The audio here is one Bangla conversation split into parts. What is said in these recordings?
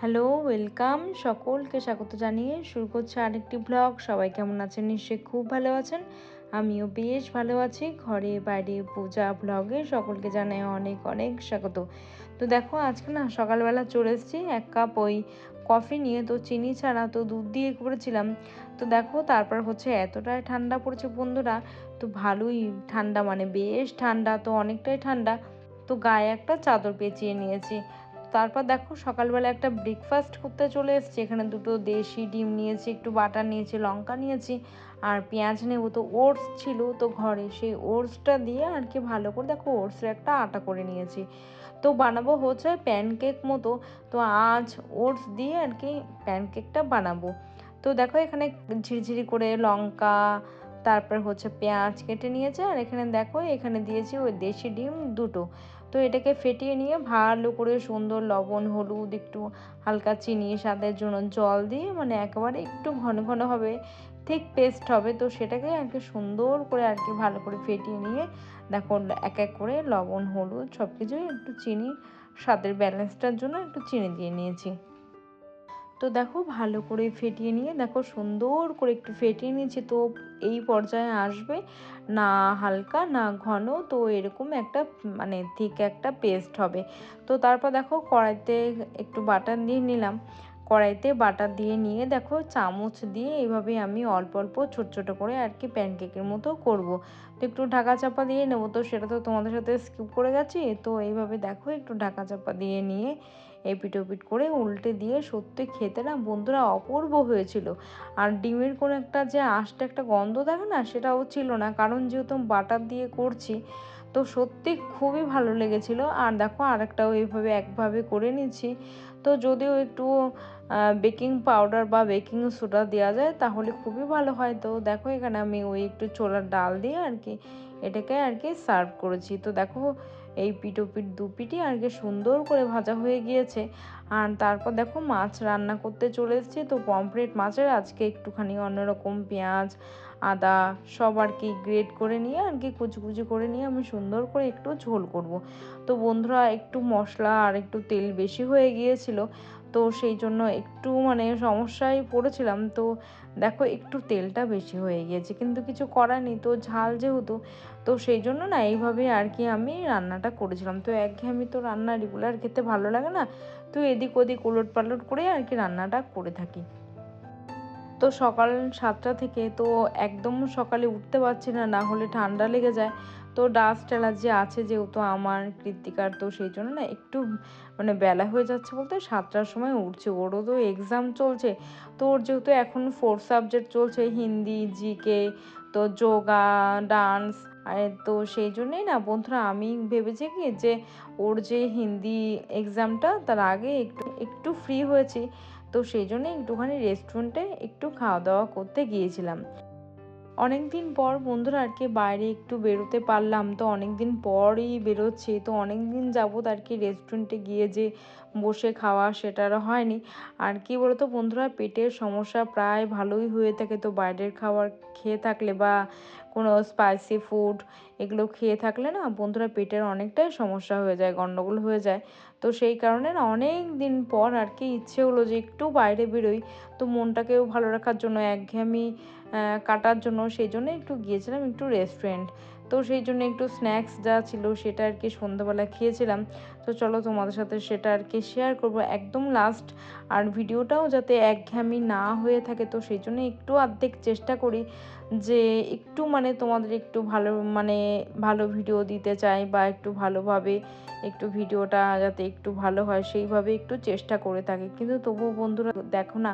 Hello, welcome. সকলকে স্বাগত জানিয়ে শুরু করছি আরেকটি ব্লগ। সবাই কেমন আছেন? নিশ্চয়ই খুব ভালো আছেন। আমিও বেশ ভালো আছি। ঘরে বাইরে পূজা ব্লগে সকলকে জানাই অনেক অনেক স্বাগত। তো দেখো আজকে না সকালবেলা চলে এসেছি ১ কাপ ওই কফি নিয়ে, তো চিনি ছাড়া তো দুধ দিয়ে করেছিলাম। তো দেখো তারপর হচ্ছে এতটাই ঠান্ডা পড়েছে বন্ধুরা, তো ভালোই ঠান্ডা মানে বেশ ঠান্ডা, তো অনেকটাই ঠান্ডা। তো গায়ে একটা চাদর পেঁচিয়ে নিয়েছি। তারপর দেখো সকালবেলা একটা ব্রেকফাস্ট করতে চলে এসেছি। এখানে দুটো দেশি ডিম নিয়েছি, একটু বাটার নিয়েছি, লঙ্কা নিয়েছি আর পেঁয়াজ নেব। তো ওটস ছিল তো ঘরে, সেই ওটসটা দিয়ে আর কি ভালো করে দেখো ওটসের একটা আটা করে নিয়েছি। তো বানাবো হচ্ছে প্যানকেক মতো। তো আজ ওটস দিয়ে আর কি প্যানকেকটা বানাবো। তো দেখো এখানে ঝিরিঝিরি করে লঙ্কা, তারপর হচ্ছে পেঁয়াজ কেটে নিয়েছে, আর এখানে দেখো এখানে দিয়েছি ওই দেশি ডিম দুটো। তো এটাকে ফেটিয়ে নিয়ে ভালো করে সুন্দর লবণ হলুদ একটু হালকা চিনি স্বাদের জন্য জল দিয়ে মানে একেবারে একটু ঘন ঘন হবে, ঠিক পেস্ট হবে। তো সেটাকে আর কি সুন্দর করে আর কি ভালো করে ফেটিয়ে নিয়ে দেখো এক এক করে লবণ হলুদ সব কিছুই একটু চিনি স্বাদের ব্যালেন্সটার জন্য একটু চিনি দিয়ে নিয়েছি। তো দেখো ভালো করে ফেটিয়ে নিয়ে দেখো সুন্দর করে একটু ফেটিয়ে নিয়েছি। তো এই পর্যায়ে আসবে না হালকা না ঘন, তো এরকম একটা মানে ঠিক একটা পেস্ট হবে। তো তারপর দেখো কড়াইতে একটু বাটার দিয়ে নিলাম। কড়াইতে বাটার দিয়ে নিয়ে দেখো চামচ দিয়ে এইভাবে আমি অল্প অল্প ছোট ছোট করে আর কি প্যানকেকের মতো করব। তো একটু ঢাকা চাপা দিয়ে নেবো, তো সেটা তো তোমাদের সাথে স্কিপ করে গেছি। তো এইভাবে দেখো একটু ঢাকা চাপা দিয়ে নিয়ে এপিট ওপিট করে উল্টে দিয়ে সত্যি খেতে না বন্ধুরা অপূর্ব হয়েছিল। আর ডিমের কোনো একটা যে আস্তে একটা গন্ধ থাকে না, সেটাও ছিল না, কারণ যেহেতু বাটার দিয়ে করছি। তো সত্যি খুবই ভালো লেগেছিল। আর দেখো আরেকটাও এইভাবে একভাবে করে নিচ্ছি। তো যদিও একটু বেকিং পাউডার বা বেকিং সোডা দেওয়া যায় তাহলে খুবই ভালো হয়। তো দেখো এখানে আমি ওই একটু ছোলার ডাল দিয়ে আর কি এটাকে আর কি সার্ভ করেছি। তো দেখো এই পিঠোপিঠ দু পিঠই আর কি সুন্দর করে ভাজা হয়ে গিয়েছে। আর তারপর দেখো মাছ রান্না করতে চলে এসেছি। তো পমফ্রেট মাছের আজকে একটুখানি অন্যরকম পেঁয়াজ আদা সব আর কি গ্রেট করে নিয়ে আর কি কুচি কুচি করে নিয়ে আমি সুন্দর করে একটু ঝোল করব। তো বন্ধুরা একটু মশলা আর একটু তেল বেশি হয়ে গিয়েছিল, তো সেই জন্য একটু মানে সমস্যায় পড়েছিলাম। তো দেখো একটু তেলটা বেশি হয়ে গিয়েছে, কিন্তু কিছু করার নেই, তো ঝাল যেহেতু, তো সেই জন্য না এইভাবে আর কি আমি রান্নাটা করেছিলাম। তো একঘেয়েমি তো রান্না রেগুলার খেতে ভালো লাগে না, তো এদিক ওদিক উলট পালট করে আর কি রান্নাটা করে থাকি। তো সকাল 7টা থেকে তো একদম সকালে উঠতে পারছি না, না হলে ঠান্ডা লেগে যায়। তো ডাস্ট অ্যালার্জি আছে যেহেতু আমার কৃত্তিকার, তো সেই জন্য না একটু মানে বেলা হয়ে যাচ্ছে বলতে 7টার সময় উঠছে। ওরও তো এক্সাম চলছে। তো ওর যেহেতু এখন 4 সাবজেক্ট চলছে, হিন্দি জিকে, তো যোগা ডান্স, তো সেই জন্যেই না বন্ধুরা আমি ভেবেছি কি যে ওর যে হিন্দি এক্সামটা তার আগে একটু একটু ফ্রি হয়েছি, তো সেই জন্য একটুখানি রেস্টুরেন্টে একটু খাওয়া দাওয়া করতে গিয়েছিলাম। অনেক দিন পর বন্ধুরা আর কি বাইরে একটু বেরোতে পারলাম। তো অনেক দিন পরই বেরোচ্ছি, তো অনেক দিন যাবত আর কি রেস্টুরেন্টে গিয়ে যে বসে খাওয়া সেটা আর হয়নি। আর কি বলতো বন্ধুরা, পেটের সমস্যা প্রায় ভালোই হয়ে থাকে। তো বাইরের খাবার খেয়ে থাকলে বা কোনো স্পাইসি ফুড এগুলো খেয়ে থাকলে না বন্ধুরা পেটের অনেকটাই সমস্যা হয়ে যায়, গন্ডগোল হয়ে যায়। তো সেই কারণে না অনেক দিন পর আর কি ইচ্ছে হলো যে একটু বাইরে বেরোই। তো মনটাকেও ভালো রাখার জন্য একঘেয়েমি কাটার জন্য সেই জন্য একটু গিয়েছিলাম একটু রেস্টুরেন্ট। তো সেই জন্য একটু স্ন্যাক্স যা ছিল সেটা আর কি সন্ধ্যাবেলা খেয়েছিলাম। তো চলো তোমাদের সাথে সেটা আর কি শেয়ার করবো একদম লাস্ট। আর ভিডিওটাও যাতে একঘেয়েমি না হয়ে থাকে, তো সেই জন্য একটু অর্ধেক চেষ্টা করি যে একটু মানে তোমাদের একটু ভালো মানে ভালো ভিডিও দিতে চাই, বা একটু ভালোভাবে একটু ভিডিওটা যাতে একটু ভালো হয় সেইভাবে একটু চেষ্টা করে থাকি। কিন্তু তবুও বন্ধুরা দেখো না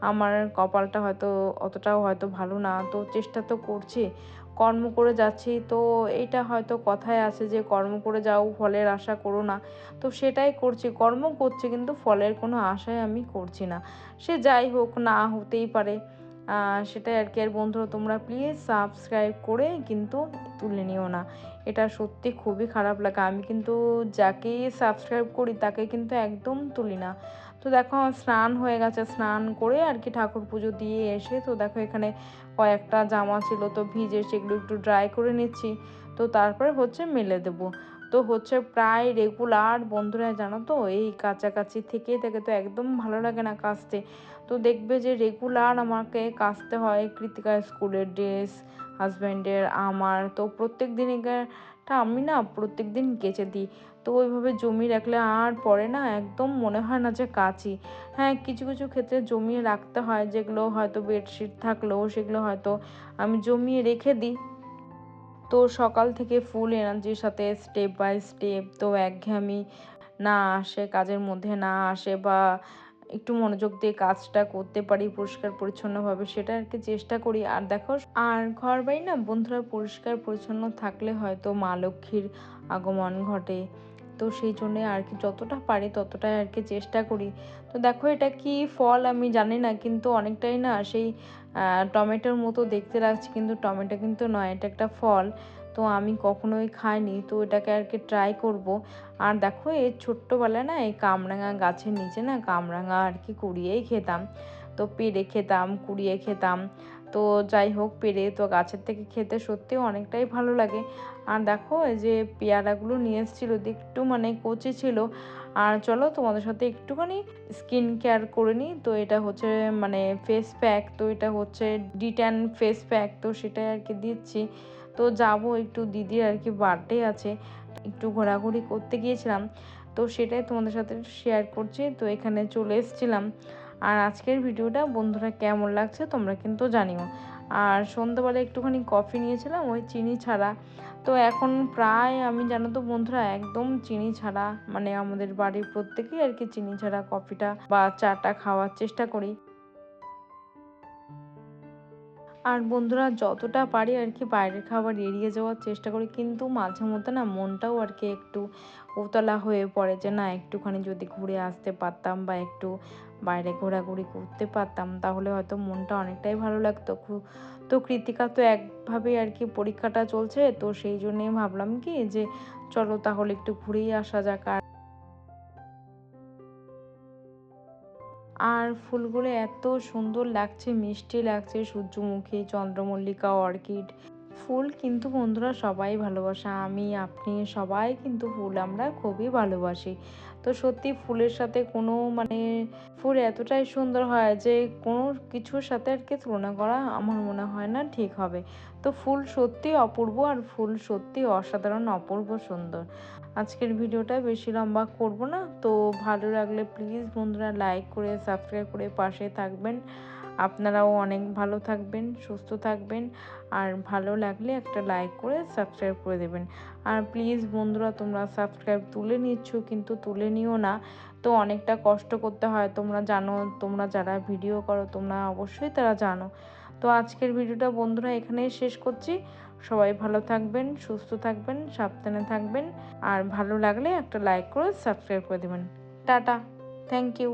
আমার কপালটা হয়তো অতটাও হয়তো ভালো না, তো চেষ্টা তো করছি, কর্ম করে যাচ্ছি। তো এটা হয়তো কথায় আছে যে কর্ম করে যাও ফলের আশা করো না। তো সেটাই করছি, কর্ম করছি কিন্তু ফলের কোনো আশাই আমি করছি না। সে যাই হোক না হতেই পারে, সেটাই আর কি। আর বন্ধুরা তোমরা প্লিজ সাবস্ক্রাইব করে কিন্তু তুলে নিও না, এটা সত্যি খুবই খারাপ লাগে। আমি কিন্তু যাকেই সাবস্ক্রাইব করি তাকে কিন্তু একদম তুলি না। তো দেখো আমার স্নান হয়ে গেছে, স্নান করে আর কি ঠাকুর পুজো দিয়ে এসে তো দেখো এখানে কয়েকটা জামা ছিল তো ভিজে, সেগুলো একটু ড্রাই করে নিচ্ছি। তো তারপরে হচ্ছে মেলে দেবো। তো হচ্ছে প্রায় রেগুলার বন্ধুরা জানো তো এই কাছাকাছি থেকেই থাকে, তো একদম ভালো লাগে না কাচতে। তো দেখবে যে রেগুলার আমাকে কাচতে হয় কৃতিকার স্কুলের ড্রেস, হাজব্যান্ডের, আমার। তো প্রত্যেক দিন এটা আমি না প্রত্যেক দিন কেচে দিই। তো ওইভাবে জমিয়ে রাখলে আর পরে না একদম মনে হয় না যে কাচি। হ্যাঁ, কিছু কিছু ক্ষেত্রে জমিয়ে রাখতে হয়, যেগুলো হয়তো বেডশিট থাকলেও সেগুলো হয়তো আমি জমিয়ে রেখে দিই। তো সকাল থেকে ফুল এনার্জির সাথে স্টেপ বাই স্টেপ তো একঘেয়েমি না আসে, কাজের মধ্যে না আসে, বা একটু মনোযোগ দিয়ে কাজটা করতে পারি পরিষ্কার পরিচ্ছন্নভাবে, সেটা আর কি চেষ্টা করি। আর দেখো, আর ঘর বাড়ি না বন্ধুরা পরিষ্কার পরিচ্ছন্ন থাকলে হয়তো মা লক্ষ্মীর আগমন ঘটে। তো সেই জন্যে আর কি যতটা পারি ততটাই আর কি চেষ্টা করি। তো দেখো এটা কি ফল আমি জানি না, কিন্তু অনেকটাই না সেই টমেটোর মতো দেখতে লাগছে, কিন্তু টমেটো কিন্তু নয়, এটা একটা ফল। তো আমি কখনোই খাইনি, তো এটাকে আর কি ট্রাই করব। আর দেখো এই ছোট্টবেলায় না এই কামরাঙা গাছের নিচে না কামরাঙা আর কি কুড়িয়েই খেতাম। তো পেড়ে খেতাম, কুড়িয়ে খেতাম। তো যাই হোক, পেড়ে তো গাছের থেকে খেতে সত্যিই অনেকটাই ভালো লাগে। আর দেখো এই যে পেয়ারাগুলো নিয়ে এসেছিলো, একটু মানে কচি ছিল। আর চলো তোমাদের সাথে একটুখানি স্কিন কেয়ার করে নিই। তো এটা হচ্ছে মানে ফেস প্যাক, তো এটা হচ্ছে ডিট্যান ফেস প্যাক, তো সেটাই আর কি দিচ্ছি। তো যাব একটু, দিদির আর কি বার্থডে আছে, একটু ঘোরাঘুরি করতে গিয়েছিলাম। তো সেটাই তোমাদের সাথে শেয়ার করছি। তো এখানে চলে এসেছিলাম। আর আজকের ভিডিওটা বন্ধুরা কেমন লাগছে তোমরা কিন্তু জানিও। আর সন্ধ্যাবেলা একটুখানি কফি নিয়েছিলাম ওই চিনি ছাড়া। তো এখন প্রায় আমি জানো তো বন্ধুরা একদম চিনি ছাড়া, মানে আমাদের বাড়ির প্রত্যেকেই আর কি চিনি ছাড়া কফিটা বা চাটা খাওয়ার চেষ্টা করি। আর বন্ধুরা যতটা পারি আর কি বাইরের খাবার এড়িয়ে যাওয়ার চেষ্টা করি, কিন্তু মাঝে মধ্যে না মনটাও আর কি একটু উতলা হয়ে পড়ে যে না একটুখানি যদি ঘুরে আসতে পারতাম বা একটু বাইরে ঘোরাঘুরি করতে পারতাম তাহলে হয়তো মনটা অনেকটাই ভালো লাগতো। তো কৃতিকা তো একভাবেই আর কি পরীক্ষাটা চলছে, তো সেই জন্যেই ভাবলাম কি যে চলো তাহলে একটু ঘুরেই আসা যাক। আর ফুলগুলো এত সুন্দর লাগছে, মিষ্টি লাগছে, সূর্যমুখী, চন্দ্রমল্লিকা, অর্কিড ফুল কিন্তু বন্ধুরা সবাই ভালোবাসা, আমি আপনি সবাই কিন্তু ফুল আমরা খুবই ভালোবাসি। তো সত্যি ফুলের সাথে কোনো মানে ফুল এতটাই সুন্দর হয় যে কোনো কিছুর সাথে আর কি তুলনা করা আমার মনে হয় না ঠিক হবে। তো ফুল সত্যি অপূর্ব, আর ফুল সত্যি অসাধারণ অপূর্ব সুন্দর। আজকের ভিডিওটা বেশি লম্বা করব না। তো ভালো লাগলে প্লিজ বন্ধুরা লাইক করে সাবস্ক্রাইব করে পাশে থাকবেন। আপনারাও অনেক ভালো থাকবেন, সুস্থ থাকবেন। আর ভালো লাগলে একটা লাইক করে সাবস্ক্রাইব করে দেবেন। আর প্লিজ বন্ধুরা তোমরা সাবস্ক্রাইব তুলে নিচ্ছ কিন্তু তুলে নিও না। তো অনেকটা কষ্ট করতে হয়, তোমরা জানো, তোমরা যারা ভিডিও করো তোমরা অবশ্যই তারা জানো। তো আজকের ভিডিওটা বন্ধুরা এখানেই শেষ করছি। সবাই ভালো থাকবেন, সুস্থ থাকবেন, সাবধানে থাকবেন। আর ভালো লাগলে একটা লাইক করে সাবস্ক্রাইব করে দেবেন। টাটা, থ্যাংক ইউ।